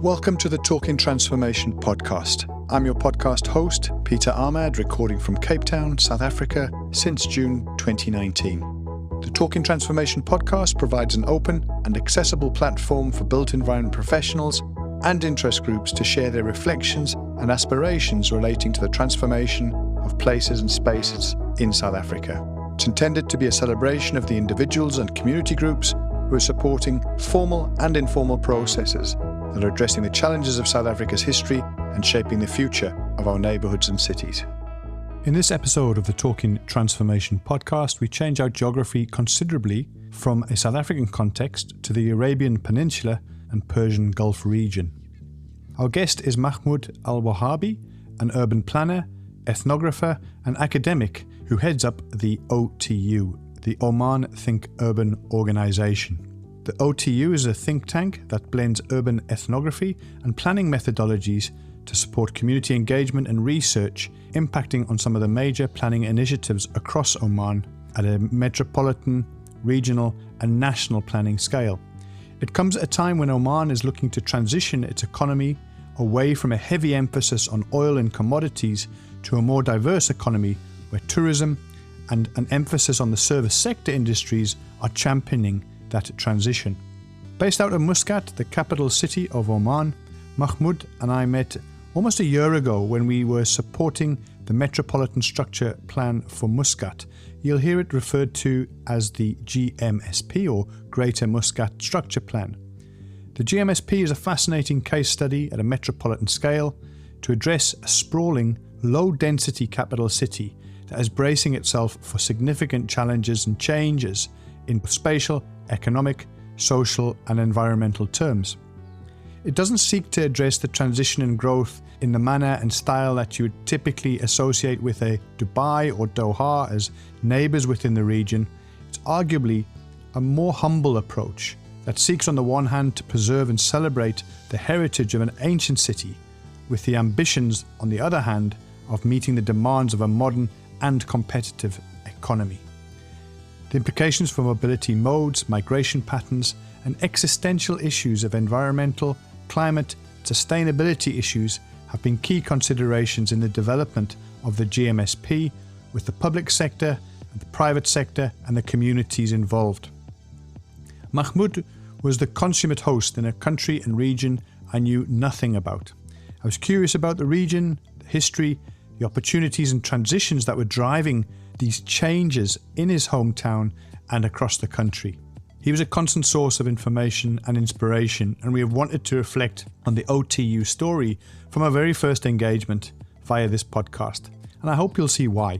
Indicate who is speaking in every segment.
Speaker 1: Welcome to the Talking Transformation podcast. I'm your podcast host, Peter Ahmad, recording from Cape Town, South Africa, since June 2019. The Talking Transformation podcast provides an open and accessible platform for built environment professionals and interest groups to share their reflections and aspirations relating to the transformation of places and spaces in South Africa. It's intended to be a celebration of the individuals and community groups who are supporting formal and informal processes that are addressing the challenges of South Africa's history and shaping the future of our neighbourhoods and cities. In this episode of the Talking Transformation podcast, we change our geography considerably from a South African context to the Arabian Peninsula and Persian Gulf region. Our guest is Mahmood Al-Wahaibi, an urban planner, ethnographer and academic who heads up the OTU, the Oman Think Urban organisation. The OTU is a think tank that blends urban ethnography and planning methodologies to support community engagement and research, impacting on some of the major planning initiatives across Oman at a metropolitan, regional and national planning scale. It comes at a time when Oman is looking to transition its economy away from a heavy emphasis on oil and commodities to a more diverse economy where tourism and an emphasis on the service sector industries are championing that transition. Based out of Muscat, the capital city of Oman, Mahmood and I met almost a year ago when we were supporting the Metropolitan Structure Plan for Muscat. You'll hear it referred to as the GMSP or Greater Muscat Structure Plan. The GMSP is a fascinating case study at a metropolitan scale to address a sprawling, low-density capital city that is bracing itself for significant challenges and changes in spatial, economic, social and environmental terms. It doesn't seek to address the transition and growth in the manner and style that you would typically associate with a Dubai or Dohar as neighbours within the region. It's arguably a more humble approach that seeks on the one hand to preserve and celebrate the heritage of an ancient city, with the ambitions on the other hand of meeting the demands of a modern and competitive economy. The implications for mobility modes, migration patterns, and existential issues of environmental, climate, sustainability issues have been key considerations in the development of the GMSP, with the public sector, the private sector, and the communities involved. Mahmood was the consummate host in a country and region I knew nothing about. I was curious about the region, the history, the opportunities and transitions that were driving these changes in his hometown and across the country. He was a constant source of information and inspiration, and we have wanted to reflect on the OTU story from our very first engagement via this podcast, and I hope you'll see why.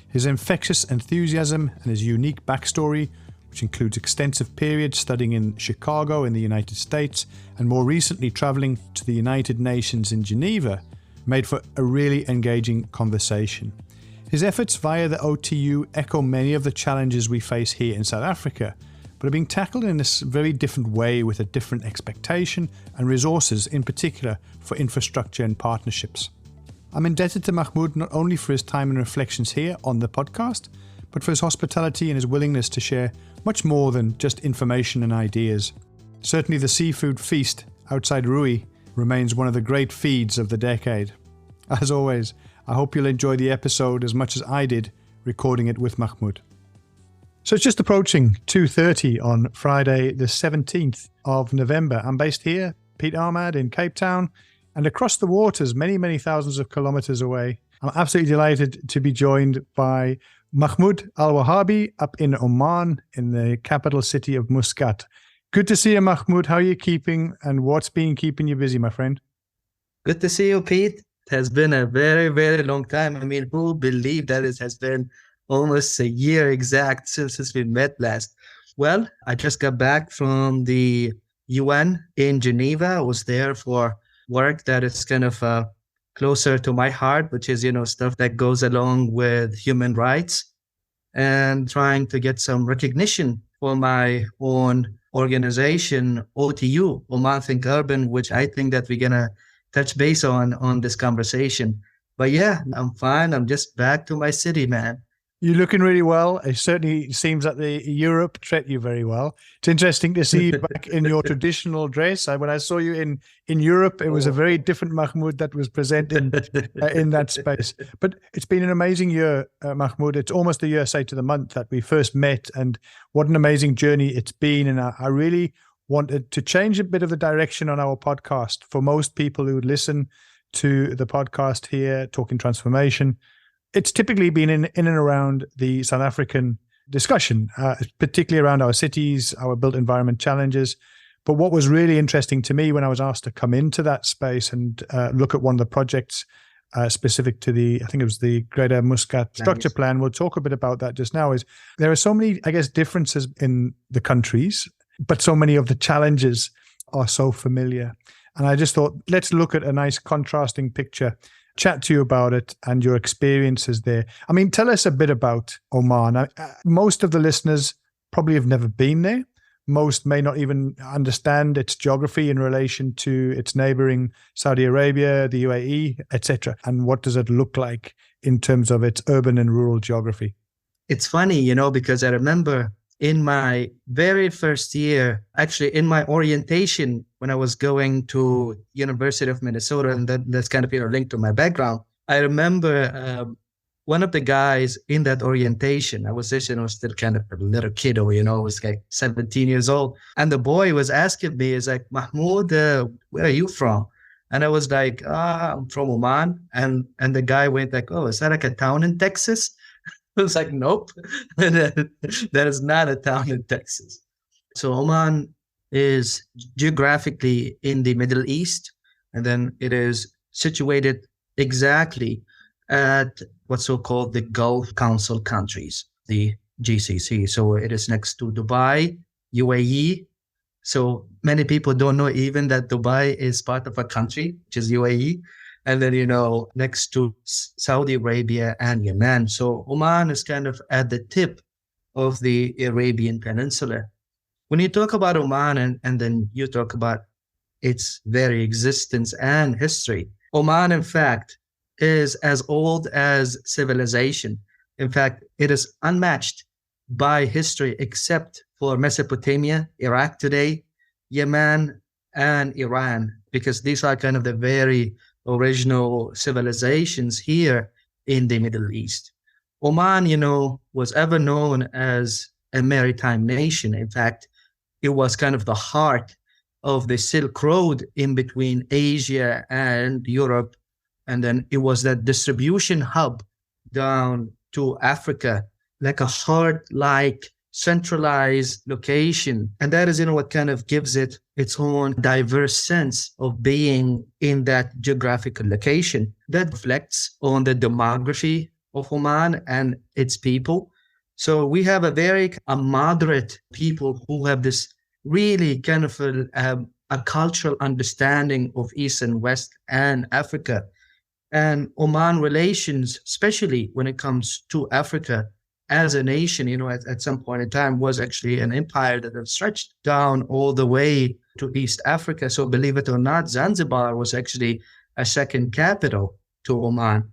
Speaker 1: His infectious enthusiasm and his unique backstory, which includes extensive periods studying in Chicago in the United States and more recently travelling to the United Nations in Geneva, made for a really engaging conversation. His efforts via the OTU echo many of the challenges we face here in South Africa, but are being tackled in a very different way with a different expectation and resources, in particular for infrastructure and partnerships. I'm indebted to Mahmood not only for his time and reflections here on the podcast, but for his hospitality and his willingness to share much more than just information and ideas. Certainly the seafood feast outside Rui remains one of the great feeds of the decade. As always, I hope you'll enjoy the episode as much as I did recording it with Mahmood. So it's just approaching 2:30 on Friday the 17th of November. I'm based here, Pete Ahmad in Cape Town, and across the waters, many thousands of kilometres away. I'm absolutely delighted to be joined by Mahmood Al-Wahaibi up in Oman in the capital city of Muscat. Good to see you, Mahmood. How are you keeping and what's been keeping you busy, my friend?
Speaker 2: Good to see you, Pete. It has been a very long time. I mean, who believed that it has been almost a year exact since we met last? Well, I just got back from the UN in Geneva. I was there for work that is kind of closer to my heart, which is, stuff that goes along with human rights and trying to get some recognition for my own organization, OTU, Oman Think Urban, which I think that we're going to touch base on this conversation. But yeah, I'm fine. I'm just back to my city, man.
Speaker 1: You're looking really well. It certainly seems that the Europe treat you very well. It's interesting to see you back in your traditional dress. When I saw you in Europe, it was a very different Mahmood that was present in that space. But it's been an amazing year, Mahmood. It's almost a year, say, to the month that we first met, and what an amazing journey it's been. And I really wanted to change a bit of the direction on our podcast for most people who would listen to the podcast here, Talking Transformation. It's typically been in and around the South African discussion, particularly around our cities, our built environment challenges. But what was really interesting to me when I was asked to come into that space and look at one of the projects specific to I think it was the Greater Muscat Structure Plan, we'll talk a bit about that just now, is there are so many, I guess, differences in the countries, but so many of the challenges are so familiar. And I just thought, let's look at a nice contrasting picture, chat to you about it and your experiences there. I mean, tell us a bit about Oman. Most of the listeners probably have never been there. Most may not even understand its geography in relation to its neighboring Saudi Arabia, the UAE, etc. And what does it look like in terms of its urban and rural geography?
Speaker 2: It's funny, because I remember in my very first year, actually in my orientation, when I was going to University of Minnesota, and that's kind of linked to my background, I remember one of the guys in that orientation, I was just, still kind of a little kiddo, was like 17 years old. And the boy was asking me, he's like, Mahmood, where are you from? And I was like, I'm from Oman. And the guy went like, oh, is that like a town in Texas? I was like, nope, that is not a town in Texas. So Oman is geographically in the Middle East, and then it is situated exactly at what's so-called the Gulf Council countries, the GCC. So it is next to Dubai, UAE. So many people don't know even that Dubai is part of a country, which is UAE. And then, next to Saudi Arabia and Yemen. So Oman is kind of at the tip of the Arabian Peninsula. When you talk about Oman and then you talk about its very existence and history, Oman, in fact, is as old as civilization. In fact, it is unmatched by history except for Mesopotamia, Iraq today, Yemen, and Iran, because these are kind of the very original civilizations here in the Middle East. Oman, was ever known as a maritime nation. In fact, it was kind of the heart of the Silk Road in between Asia and Europe. And then it was that distribution hub down to Africa, like a heart-like centralized location. And that is, what kind of gives it its own diverse sense of being in that geographical location. That reflects on the demography of Oman and its people. So we have a moderate people who have this really kind of a cultural understanding of East and West and Africa. And Oman relations, especially when it comes to Africa, as a nation, at some point in time was actually an empire that had stretched down all the way to East Africa. So believe it or not, Zanzibar was actually a second capital to Oman.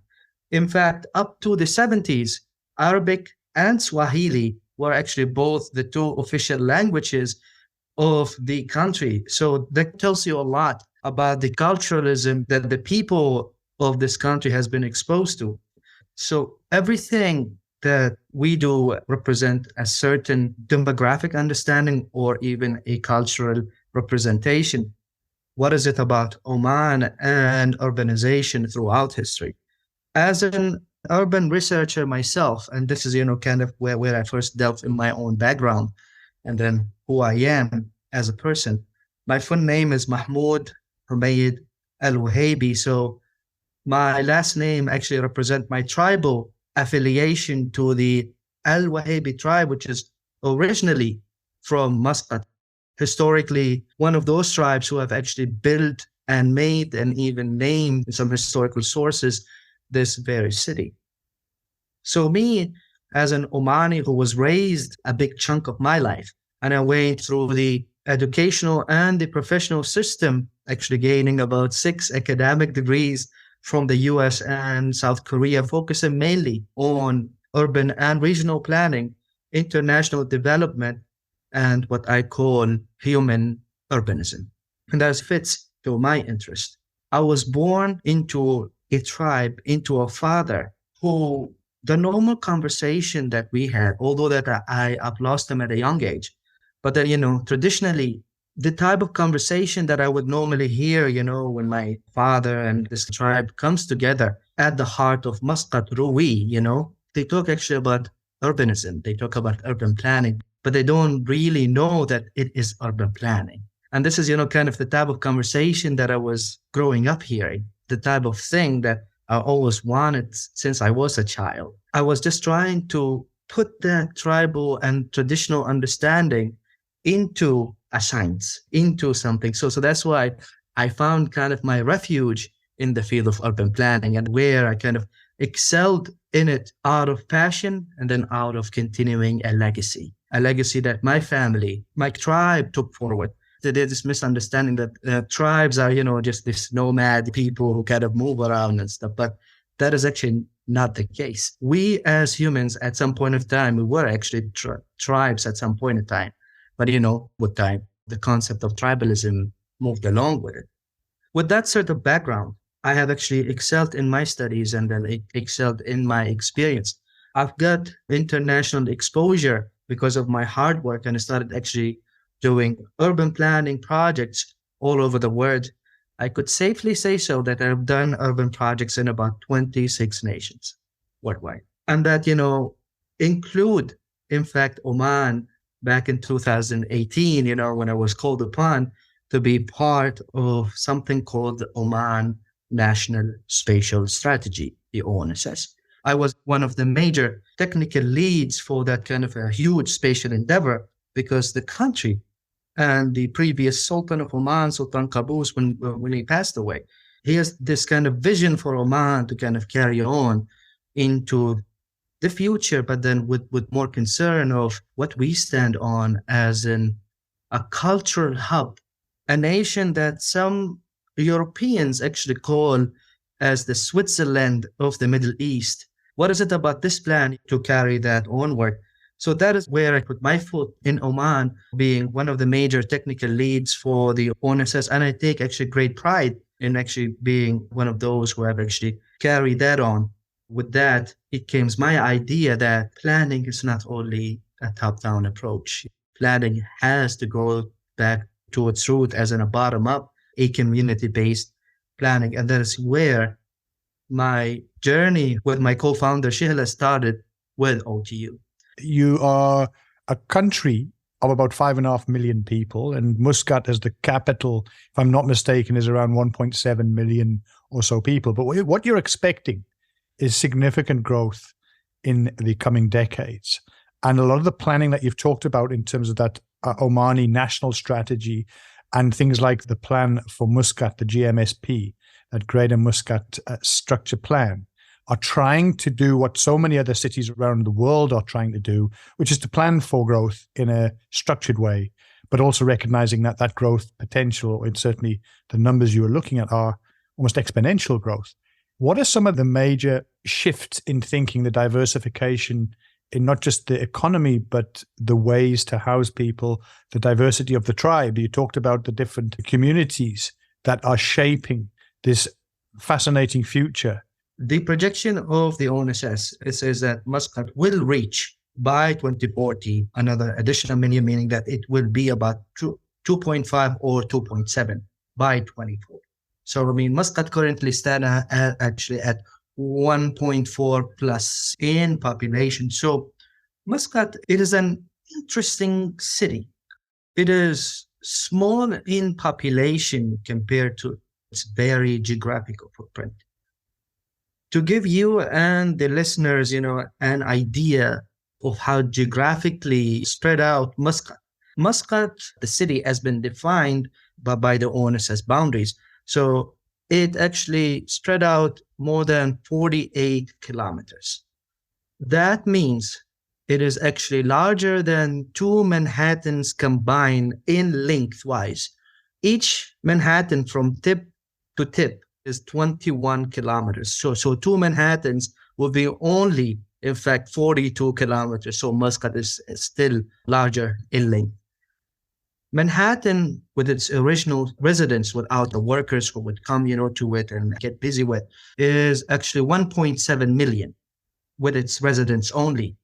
Speaker 2: In fact, up to the 70s, Arabic and Swahili were actually both the two official languages of the country. So that tells you a lot about the culturalism that the people of this country has been exposed to. So everything that we do represent a certain demographic understanding or even a cultural representation. What is it about Oman and urbanization throughout history? As an urban researcher myself, and this is, kind of where I first delved in my own background and then who I am as a person. My full name is Mahmood Al-Wahaibi. So my last name actually represents my tribal affiliation to the Al-Wahaibi tribe, which is originally from Muscat. Historically, one of those tribes who have actually built and made and even named in some historical sources this very city. So me, as an Omani who was raised a big chunk of my life, and I went through the educational and the professional system, actually gaining about 6 academic degrees from the US and South Korea, focusing mainly on urban and regional planning, international development, and what I call human urbanism. And that fits to my interest. I was born into a tribe, into a father who the normal conversation that we had, although that I've lost them at a young age, but then, traditionally, the type of conversation that I would normally hear, when my father and this tribe comes together at the heart of Muscat Ruwi, they talk actually about urbanism. They talk about urban planning, but they don't really know that it is urban planning. And this is, kind of the type of conversation that I was growing up hearing, the type of thing that I always wanted since I was a child. I was just trying to put that tribal and traditional understanding into a science, into something. So that's why I found kind of my refuge in the field of urban planning, and where I kind of excelled in it out of passion and then out of continuing a legacy that my family, my tribe took forward. There's this misunderstanding that tribes are, just this nomad people who kind of move around and stuff, but that is actually not the case. We as humans, at some point of time, we were actually tribes at some point in time. But, with time, the concept of tribalism moved along with it. With that sort of background, I have actually excelled in my studies and then excelled in my experience. I've got international exposure because of my hard work, and I started actually doing urban planning projects all over the world. I could safely say so that I've done urban projects in about 26 nations worldwide. And that, include, in fact, Oman back in 2018, when I was called upon to be part of something called the Oman National Spatial Strategy, the ONSS. I was one of the major technical leads for that kind of a huge spatial endeavor, because the country and the previous Sultan of Oman, Sultan Qaboos, when he passed away, he has this kind of vision for Oman to kind of carry on into the future, but then with more concern of what we stand on as a cultural hub, a nation that some Europeans actually call as the Switzerland of the Middle East. What is it about this plan to carry that onward? So that is where I put my foot in Oman, being one of the major technical leads for the ONSS. And I take actually great pride in actually being one of those who have actually carried that on. With that, it came my idea that planning is not only a top-down approach. Planning has to go back to its root as in a bottom-up, a community-based planning. And that is where my journey with my co-founder, Shihla, started with OTU.
Speaker 1: You are a country of about 5.5 million people, and Muscat as the capital, if I'm not mistaken, is around 1.7 million or so people. But what you're expecting is significant growth in the coming decades. And a lot of the planning that you've talked about in terms of that Omani national strategy and things like the plan for Muscat, the GMSP, that Greater Muscat Structure Plan, are trying to do what so many other cities around the world are trying to do, which is to plan for growth in a structured way, but also recognizing that that growth potential, and certainly the numbers you are looking at, are almost exponential growth. What are some of the major shifts in thinking, the diversification in not just the economy, but the ways to house people, the diversity of the tribe? You talked about the different communities that are shaping this fascinating future.
Speaker 2: The projection of the ONSS, it says that Muscat will reach by 2040 another additional million, meaning that it will be about 2.5 or 2.7 by 2040. So, Muscat currently stands actually at 1.4 plus in population. So, Muscat, it is an interesting city. It is small in population compared to its very geographical footprint. To give you and the listeners, an idea of how geographically spread out Muscat, the city, has been defined by the ONSS boundaries. So it actually spread out more than 48 kilometers. That means it is actually larger than two Manhattans combined in lengthwise. Each Manhattan from tip to tip is 21 kilometers. So two Manhattans will be only In fact, 42 kilometers. So Muscat is still larger in length. Manhattan, with its original residents, without the workers who would come, to it and get busy with, is actually 1.7 million with its residents only.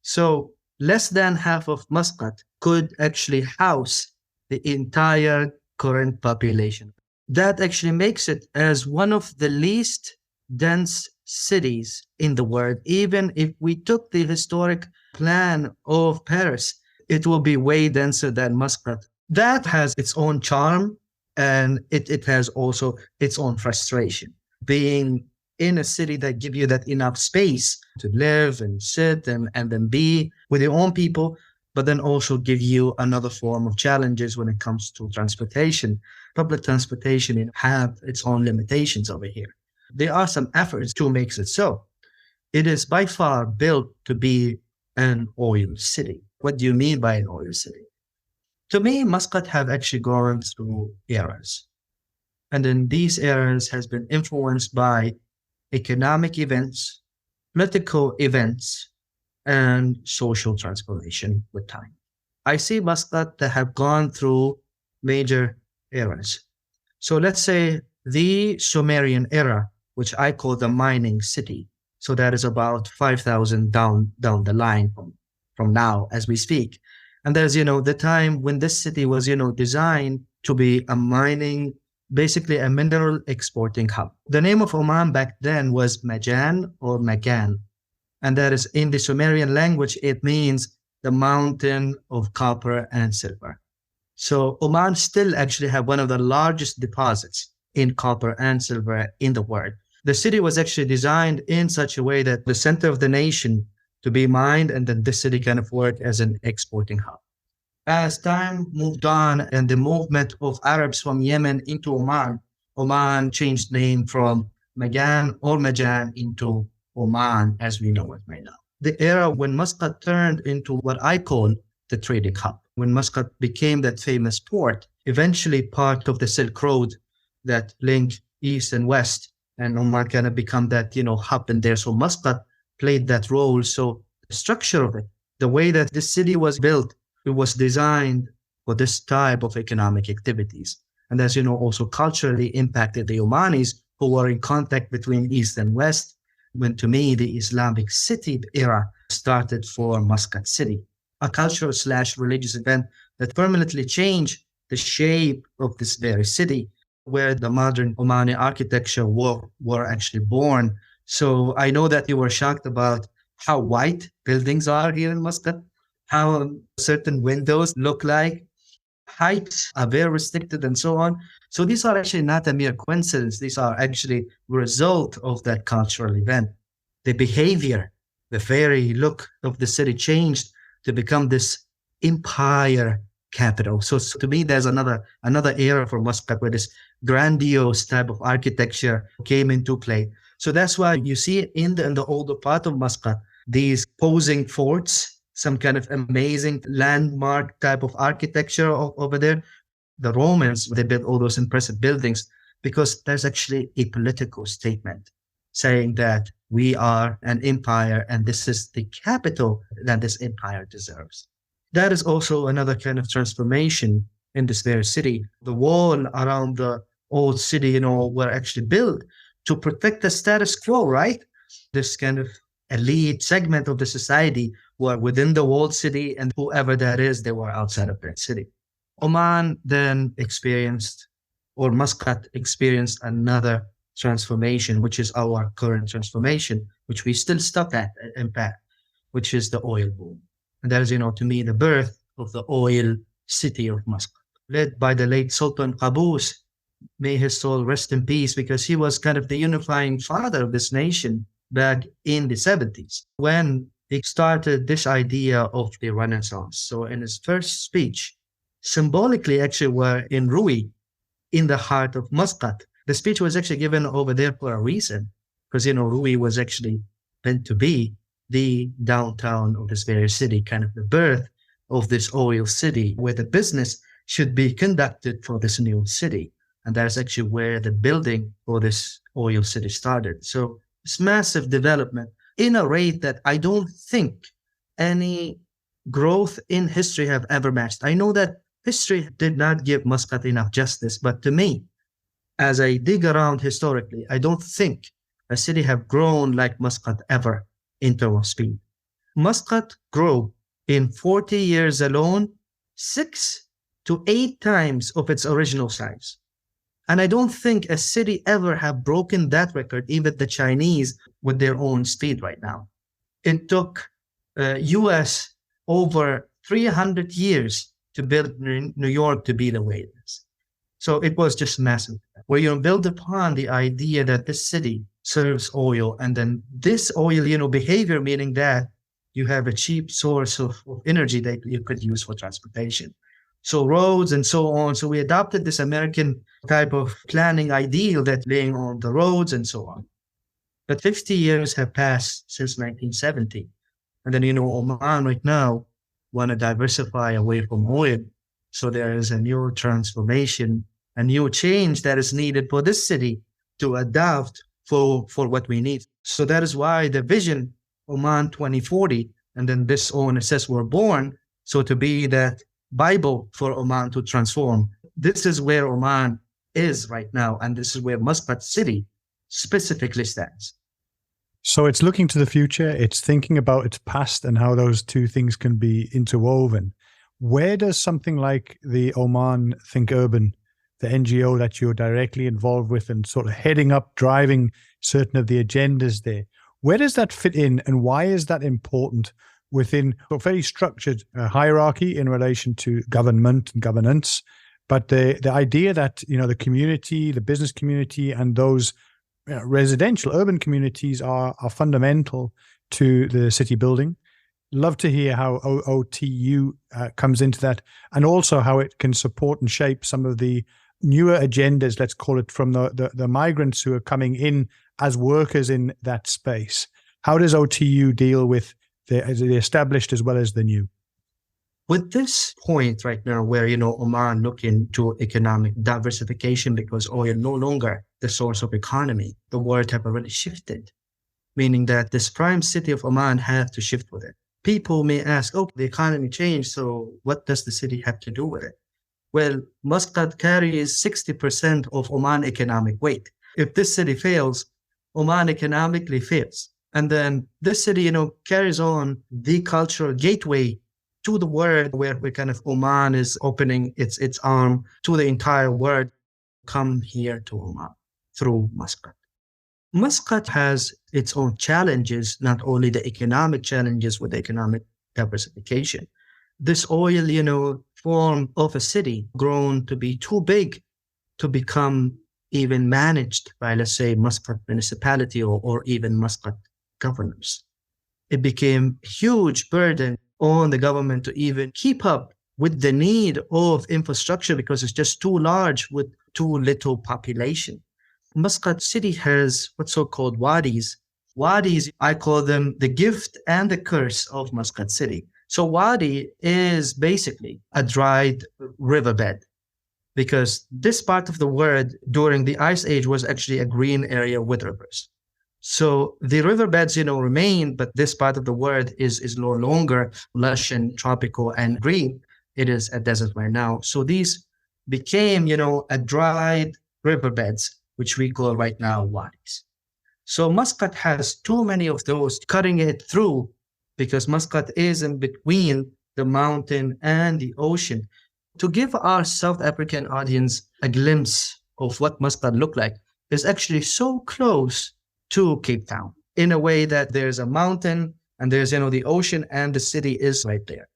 Speaker 2: So less than half of Muscat could actually house the entire current population. That actually makes it as one of the least dense cities in the world. Even if we took the historic plan of Paris, it will be way denser than Muscat. That has its own charm, and it has also its own frustration. Being in a city that give you that enough space to live and sit and then be with your own people, but then also give you another form of challenges when it comes to transportation. Public transportation have its own limitations over here. There are some efforts to make it so. It is by far built to be an oil city. What do you mean by an oil city? To me, Muscat have actually gone through eras. And then these eras has been influenced by economic events, political events, and social transformation with time. I see Muscat that have gone through major eras. So let's say the Sumerian era, which I call the mining city. So that is about 5,000 down the line from now as we speak. And there's, the time when this city was, designed to be a mining, basically a mineral exporting hub. The name of Oman back then was Majan or Magan. And that is in the Sumerian language, it means the mountain of copper and silver. So Oman still actually have one of the largest deposits in copper and silver in the world. The city was actually designed in such a way that the center of the nation to be mined, and then this city kind of worked as an exporting hub. As time moved on and the movement of Arabs from Yemen into Oman, Oman changed name from Magan or Majan into Oman as we know it right now. The era when Muscat turned into what I call the trading hub, when Muscat became that famous port, eventually part of the Silk Road that linked east and west, and Oman kind of become that, hub in there. So Muscat played that role. So the structure of it, the way that this city was built, it was designed for this type of economic activities. And as you know, also culturally impacted the Omanis who were in contact between East and West, when to me, the Islamic city era started for Muscat City, a cultural/religious event that permanently changed the shape of this very city, where the modern Omani architecture were actually born. So I know that you were shocked about how white buildings are here in Muscat, how certain windows look like, heights are very restricted and so on. So these are actually not a mere coincidence. These are actually a result of that cultural event. The behavior, the very look of the city changed to become this empire capital. So to me, there's another era for Muscat where this grandiose type of architecture came into play. So that's why you see in the older part of Muscat, these posing forts, some kind of amazing landmark type of architecture over there. The Romans, they built all those impressive buildings because there's actually a political statement saying that we are an empire and this is the capital that this empire deserves. That is also another kind of transformation in this very city. The wall around the old city, were actually built to protect the status quo, right? This kind of elite segment of the society were within the walled city, and whoever that is, they were outside of that city. Oman then experienced, or Muscat experienced another transformation, which is our current transformation, which we still stuck at impact, which is the oil boom. And that is, to me, the birth of the oil city of Muscat, led by the late Sultan Qaboos. May his soul rest in peace, because he was kind of the unifying father of this nation back in the 70s when he started this idea of the Renaissance. So in his first speech, symbolically actually were in Rui, in the heart of Muscat. The speech was actually given over there for a reason, because, Rui was actually meant to be the downtown of this very city, kind of the birth of this oil city, where the business should be conducted for this new city. And that's actually where the building for this oil city started. So this massive development in a rate that I don't think any growth in history have ever matched. I know that history did not give Muscat enough justice, but to me, as I dig around historically, I don't think a city have grown like Muscat ever in terms of speed. Muscat grew in 40 years alone, 6 to 8 times of its original size. And I don't think a city ever have broken that record, even the Chinese with their own speed right now. It took US over 300 years to build New York to be the way it is. So it was just massive. Where you build upon the idea that this city serves oil, and then this oil, behavior, meaning that you have a cheap source of energy that you could use for transportation. So roads and so on. So we adopted this American type of planning ideal that laying on the roads and so on. But 50 years have passed since 1970. And then, Oman right now want to diversify away from oil. So there is a new transformation, a new change that is needed for this city to adapt for what we need. So that is why the vision, Oman 2040, and then this ONSS were born. So to be that Bible for Oman to transform. This is where Oman is right now. And this is where Muscat City specifically stands.
Speaker 1: So it's looking to the future. It's thinking about its past and how those two things can be interwoven. Where does something like the Oman Think Urban, the NGO that you're directly involved with and sort of heading up, driving certain of the agendas there, where does that fit in, and why is that important within a very structured hierarchy in relation to government and governance? But the idea that, the community, the business community, and those residential urban communities are fundamental to the city building. Love to hear how OTU comes into that, and also how it can support and shape some of the newer agendas, let's call it, from the migrants who are coming in as workers in that space. How does OTU deal with the established as well as the new?
Speaker 2: With this point right now where, Oman looking to economic diversification because oil no longer the source of economy, the world have already shifted, meaning that this prime city of Oman have to shift with it. People may ask, the economy changed, so what does the city have to do with it? Well, Muscat carries 60% of Oman economic weight. If this city fails, Oman economically fails. And then this city, carries on the cultural gateway to the world, where we kind of Oman is opening its arm to the entire world. Come here to Oman through Muscat. Muscat has its own challenges, not only the economic challenges with economic diversification. This oil, form of a city grown to be too big to become even managed by, let's say, Muscat municipality or even Muscat governors. It became a huge burden on the government to even keep up with the need of infrastructure because it's just too large with too little population. Muscat City has what's so-called wadis. Wadis, I call them the gift and the curse of Muscat City. So wadi is basically a dried riverbed, because this part of the world during the Ice Age was actually a green area with rivers. So the riverbeds, remain, but this part of the world is no longer lush and tropical and green. It is a desert right now. So these became, a dried riverbeds, which we call right now wadis. So Muscat has too many of those, cutting it through, because Muscat is in between the mountain and the ocean. To give our South African audience a glimpse of what Muscat looked like, is actually so close to Cape Town, in a way that there's a mountain and there's, the ocean, and the city is right there.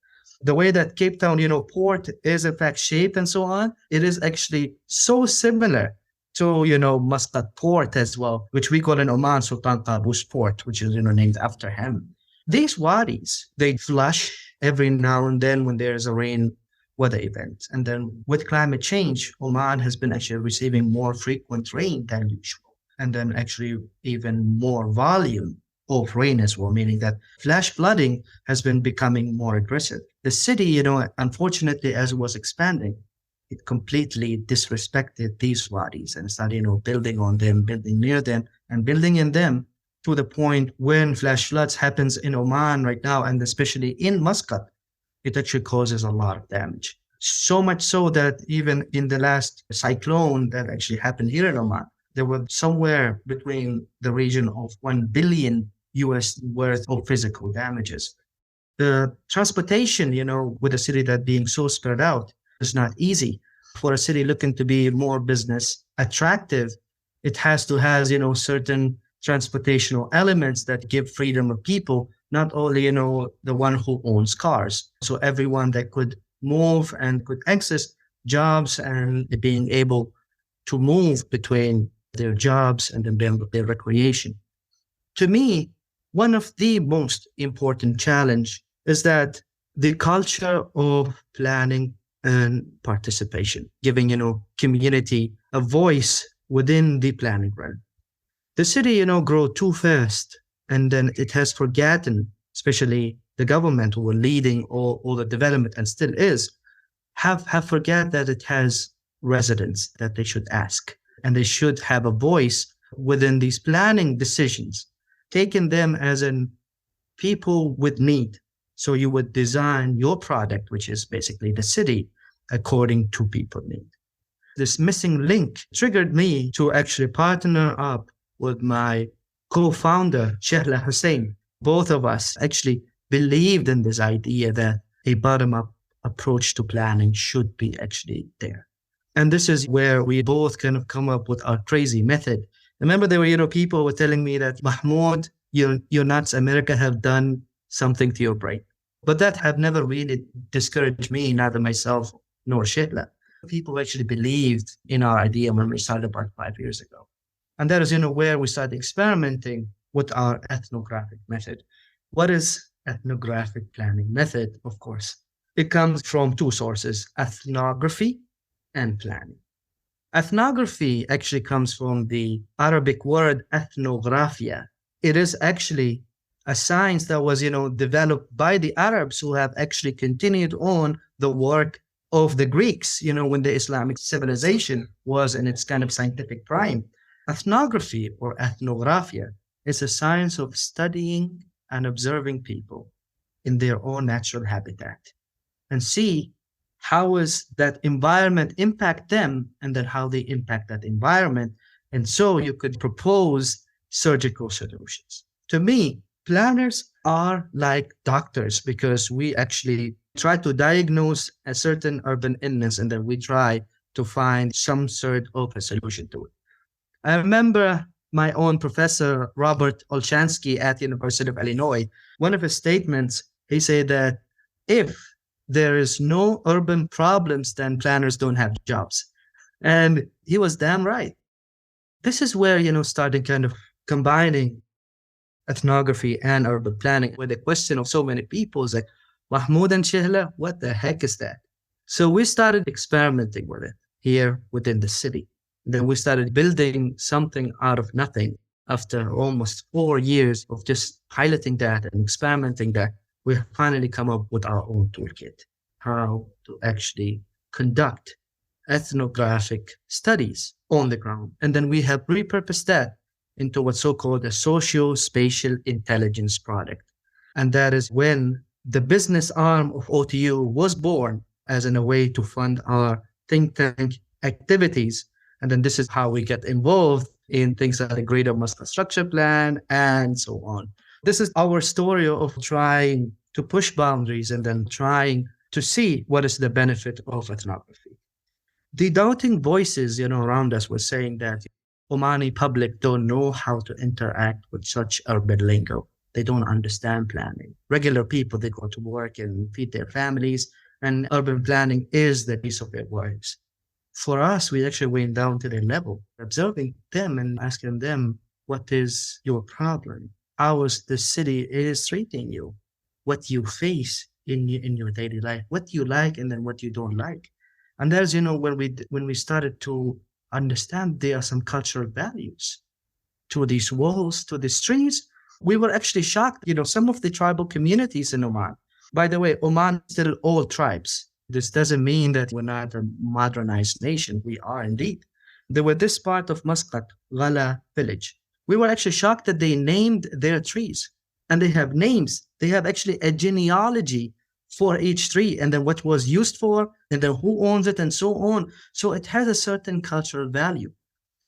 Speaker 2: The way that Cape Town, port is in fact shaped and so on, it is actually so similar to, Muscat port as well, which we call in Oman Sultan Qaboos port, which is, named after him. These wadis, they flush every now and then when there's a rain weather event. And then with climate change, Oman has been actually receiving more frequent rain than usual. And then actually even more volume of rain as well, meaning that flash flooding has been becoming more aggressive. The city, unfortunately, as it was expanding, it completely disrespected these wadis and started, building on them, building near them, and building in them to the point when flash floods happens in Oman right now, and especially in Muscat, it actually causes a lot of damage. So much so that even in the last cyclone that actually happened here in Oman, there were somewhere between the region of 1 billion US worth of physical damages. The transportation, with a city that being so spread out is not easy. For a city looking to be more business attractive, it has to have, certain transportational elements that give freedom of people, not only, the one who owns cars. So everyone that could move and could access jobs and being able to move between their jobs and then their recreation. To me, one of the most important challenge is that the culture of planning and participation, giving, community a voice within the planning realm. The city, grow too fast, and then it has forgotten, especially the government who were leading all the development and still is, have forgot that it has residents that they should ask, and they should have a voice within these planning decisions, taking them as in people with need. So you would design your product, which is basically the city, according to people need. This missing link triggered me to actually partner up with my co-founder, Shehla Hussein. Both of us actually believed in this idea that a bottom-up approach to planning should be actually there. And this is where we both kind of come up with our crazy method. Remember, there were, people were telling me that, Mahmood, you're nuts. America have done something to your brain. But that have never really discouraged me, neither myself nor Shehla. People actually believed in our idea when we started about 5 years ago. And that is, where we started experimenting with our ethnographic method. What is ethnographic planning method? Of course, it comes from two sources, ethnography and planning. Ethnography actually comes from the Arabic word ethnographia. It is actually a science that was, developed by the Arabs who have actually continued on the work of the Greeks, when the Islamic civilization was in its kind of scientific prime. Ethnography or ethnographia is a science of studying and observing people in their own natural habitat and see how is that environment impact them and then how they impact that environment. And so you could propose surgical solutions. To me, planners are like doctors because we actually try to diagnose a certain urban illness and then we try to find some sort of a solution to it. I remember my own professor, Robert Olshansky at the University of Illinois, one of his statements, he said that if there is no urban problems, then planners don't have jobs. And he was damn right. This is where, starting kind of combining ethnography and urban planning, where the question of so many people is like, Mahmood and Shehla, what the heck is that? So we started experimenting with it here within the city. Then we started building something out of nothing. After almost 4 years of just piloting that and experimenting that, we finally come up with our own toolkit, how to actually conduct ethnographic studies on the ground. And then we have repurposed that into what's so-called a socio-spatial intelligence product. And that is when the business arm of OTU was born as in a way to fund our think tank activities. And then this is how we get involved in things like the Greater Muscat Structure Plan and so on. This is our story of trying to push boundaries and then trying to see what is the benefit of ethnography. The doubting voices, around us were saying that Omani public don't know how to interact with such urban lingo. They don't understand planning. Regular people, they go to work and feed their families, and urban planning is the piece of their works. For us, we actually went down to their level, observing them and asking them, what is your problem? How is the city is treating you? What you face in your daily life? What you like and then what you don't like? And there's, when we started to understand there are some cultural values to these walls, to these trees, we were actually shocked. Some of the tribal communities in Oman, by the way, Oman is still all tribes. This doesn't mean that we're not a modernized nation. We are indeed. There were this part of Muscat, Ghala village, we were actually shocked that they named their trees, and they have names. They have actually a genealogy for each tree, and then what was used for, and then who owns it, and so on. So it has a certain cultural value.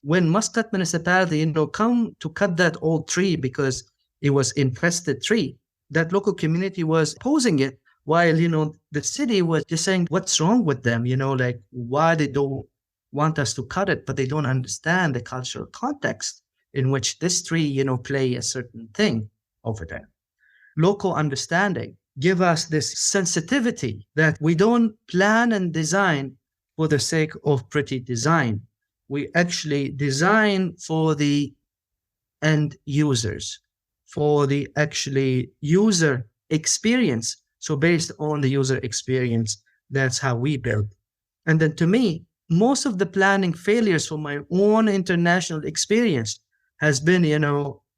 Speaker 2: When Muscat municipality, come to cut that old tree because it was infested tree, that local community was opposing it, while, the city was just saying, what's wrong with them? Like, why they don't want us to cut it, but they don't understand the cultural context in which this tree, play a certain thing over there. Local understanding give us this sensitivity that we don't plan and design for the sake of pretty design. We actually design for the end users, for the actually user experience. So based on the user experience, that's how we build. And then to me, most of the planning failures from my own international experience has been,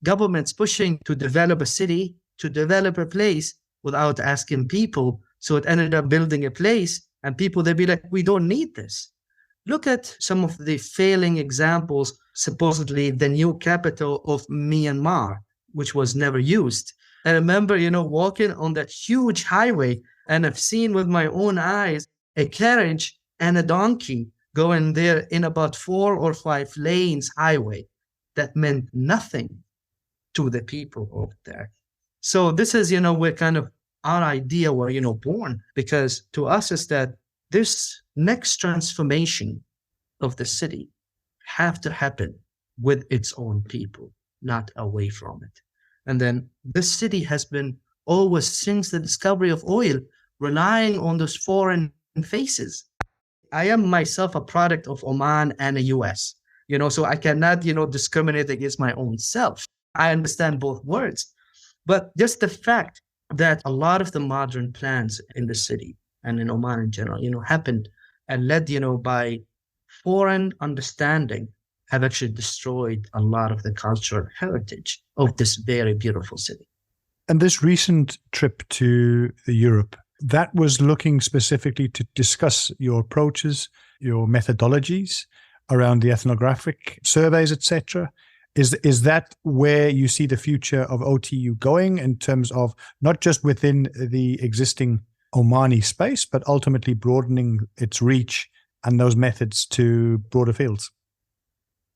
Speaker 2: governments pushing to develop a city, to develop a place without asking people. So it ended up building a place, and people, they'd be like, we don't need this. Look at some of the failing examples, supposedly the new capital of Myanmar, which was never used. I remember, walking on that huge highway, and I've seen with my own eyes a carriage and a donkey going there in about 4 or 5 lanes highway. That meant nothing to the people over there. So this is, where kind of our idea were, born, because to us is that this next transformation of the city have to happen with its own people, not away from it. And then this city has been always, since the discovery of oil, relying on those foreign faces. I am myself a product of Oman and the US, so I cannot, discriminate against my own self. I understand both words. But just the fact that a lot of the modern plans in the city and in Oman in general, happened and led, by foreign understanding, have actually destroyed a lot of the cultural heritage of this very beautiful city.
Speaker 1: And this recent trip to Europe, that was looking specifically to discuss your approaches, your methodologies around the ethnographic surveys, etc. Is that where you see the future of OTU going, in terms of not just within the existing Omani space, but ultimately broadening its reach and those methods to broader fields?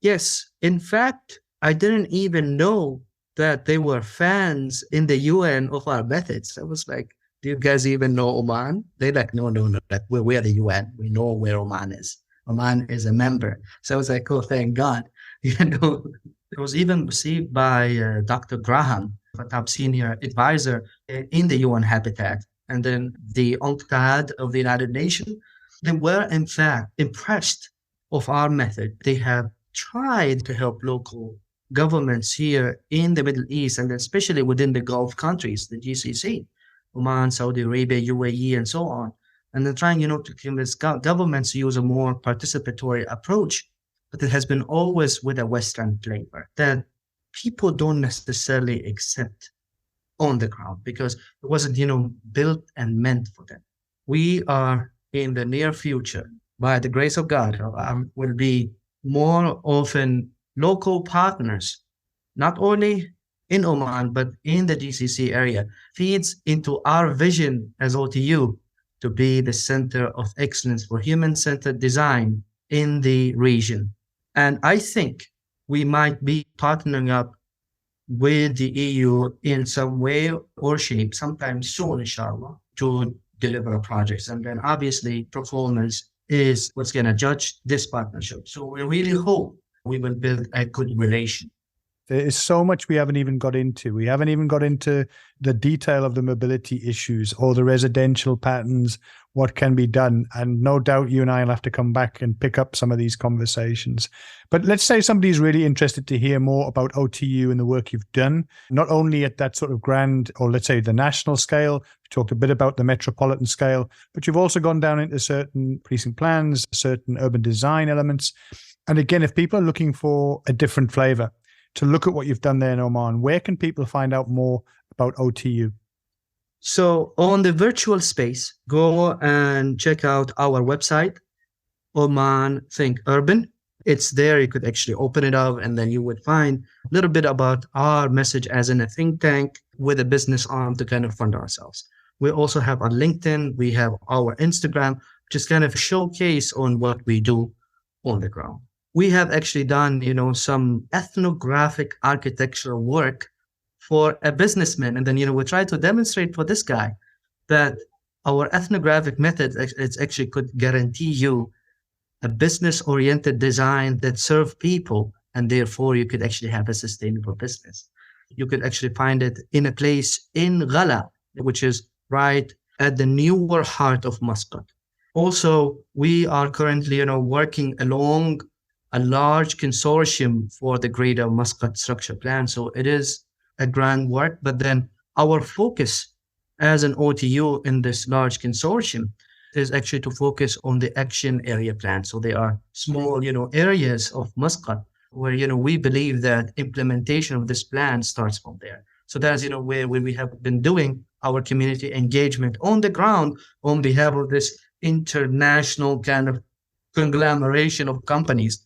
Speaker 2: Yes. In fact, I didn't even know that they were fans in the UN of our methods. I was like, do you guys even know Oman? They're like, no, that we're the UN. We know where Oman is. Oman is a member. So I was like, oh, thank God. It was even received by Dr. Graham, a top senior advisor in the UN Habitat, and then the UNCTAD of the United Nations. They were, in fact, impressed of our method. They have tried to help local governments here in the Middle East, and especially within the Gulf countries, the GCC, Oman, Saudi Arabia, UAE, and so on. And they're trying, to convince governments to use a more participatory approach. But it has been always with a Western flavor that people don't necessarily accept on the ground, because it wasn't, built and meant for them. We are in the near future, by the grace of God, will be more often local partners, not only in Oman, but in the GCC area, feeds into our vision as OTU to be the center of excellence for human-centered design in the region. And I think we might be partnering up with the EU in some way or shape sometime soon, inshallah, to deliver projects. And then obviously performance is what's going to judge this partnership. So we really hope we will build a good relation.
Speaker 1: There is so much we haven't even got into. We haven't even got into the detail of the mobility issues or the residential patterns, what can be done. And no doubt you and I will have to come back and pick up some of these conversations. But let's say somebody's really interested to hear more about OTU and the work you've done, not only at that sort of grand, or let's say the national scale. We talked a bit about the metropolitan scale, but you've also gone down into certain precinct plans, certain urban design elements. And again, if people are looking for a different flavor, to look at what you've done there in Oman, where can people find out more about OTU?
Speaker 2: So on the virtual space, go and check out our website, Oman Think Urban. It's there. You could actually open it up and then you would find a little bit about our message as in a think tank with a business arm to kind of fund ourselves. We also have our LinkedIn. We have our Instagram, just kind of showcase on what we do on the ground. We have actually done, some ethnographic architectural work for a businessman. And then, we try to demonstrate for this guy that our ethnographic method actually could guarantee you a business-oriented design that serves people, and therefore you could actually have a sustainable business. You could actually find it in a place in Ghala, which is right at the newer heart of Muscat. Also, we are currently, working along a large consortium for the Greater Muscat Structure Plan. So it is a grand work, but then our focus as an OTU in this large consortium is actually to focus on the action area plan. So there are small, areas of Muscat where, we believe that implementation of this plan starts from there. So that's, where we have been doing our community engagement on the ground on behalf of this international kind of conglomeration of companies.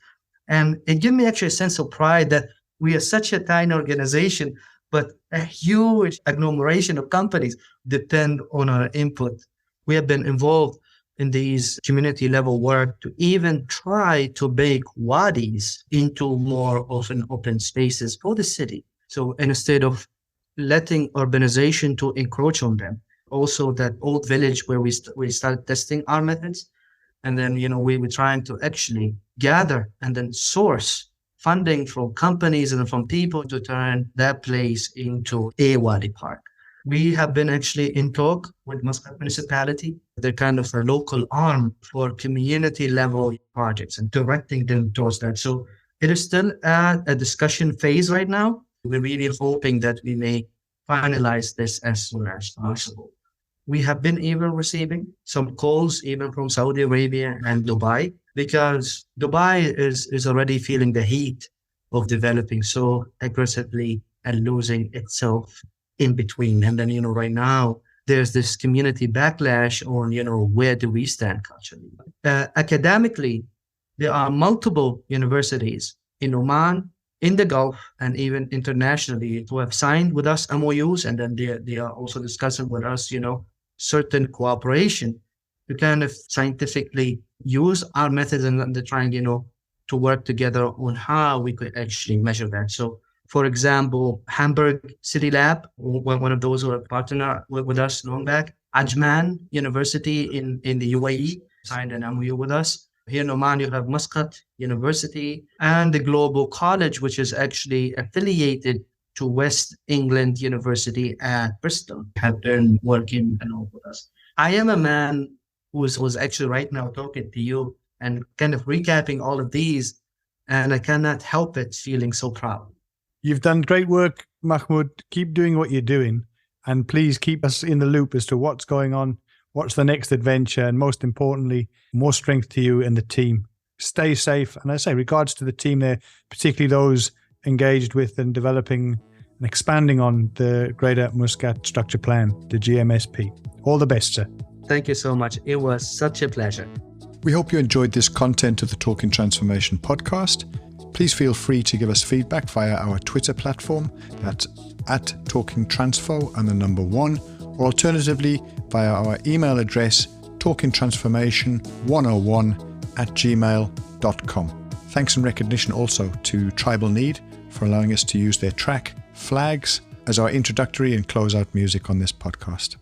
Speaker 2: And it gives me actually a sense of pride that we are such a tiny organization, but a huge agglomeration of companies depend on our input. We have been involved in these community level work to even try to make wadis into more of an open spaces for the city. So instead of letting urbanization to encroach on them, also that old village where we started testing our methods. And then, we were trying to actually gather and then source funding from companies and from people to turn that place into a wadi park. We have been actually in talk with Muscat municipality. They're kind of a local arm for community level projects and directing them towards that. So it is still at a discussion phase right now. We're really hoping that we may finalize this as soon as possible. We have been even receiving some calls even from Saudi Arabia and Dubai, because Dubai is already feeling the heat of developing so aggressively and losing itself in between. And then, right now, there's this community backlash on, where do we stand culturally? Academically, there are multiple universities in Oman, in the Gulf, and even internationally who have signed with us MOUs. And then they are also discussing with us, certain cooperation to kind of scientifically use our methods and they're trying, to work together on how we could actually measure that. So, for example, Hamburg City Lab, one of those who are partner with us long back, Ajman University in the UAE signed an MOU with us. Here in Oman, you have Muscat University and the Global College, which is actually affiliated to West England University at Bristol, have been working along with us. I am a man who was actually right now talking to you and kind of recapping all of these, and I cannot help it feeling so proud.
Speaker 1: You've done great work, Mahmood. Keep doing what you're doing, and please keep us in the loop as to what's going on, what's the next adventure, and most importantly, more strength to you and the team. Stay safe. And I say regards to the team there, particularly those engaged with and developing and expanding on the Greater Muscat Structure Plan, the GMSP. All the best, sir.
Speaker 2: Thank you so much. It was such a pleasure.
Speaker 1: We hope you enjoyed this content of the Talking Transformation podcast. Please feel free to give us feedback via our Twitter platform, that's @TalkingTransfo and the number 1, or alternatively via our email address, talkingtransformation101@gmail.com. Thanks and recognition also to Tribal Need for allowing us to use their track, Flags, as our introductory and closeout music on this podcast.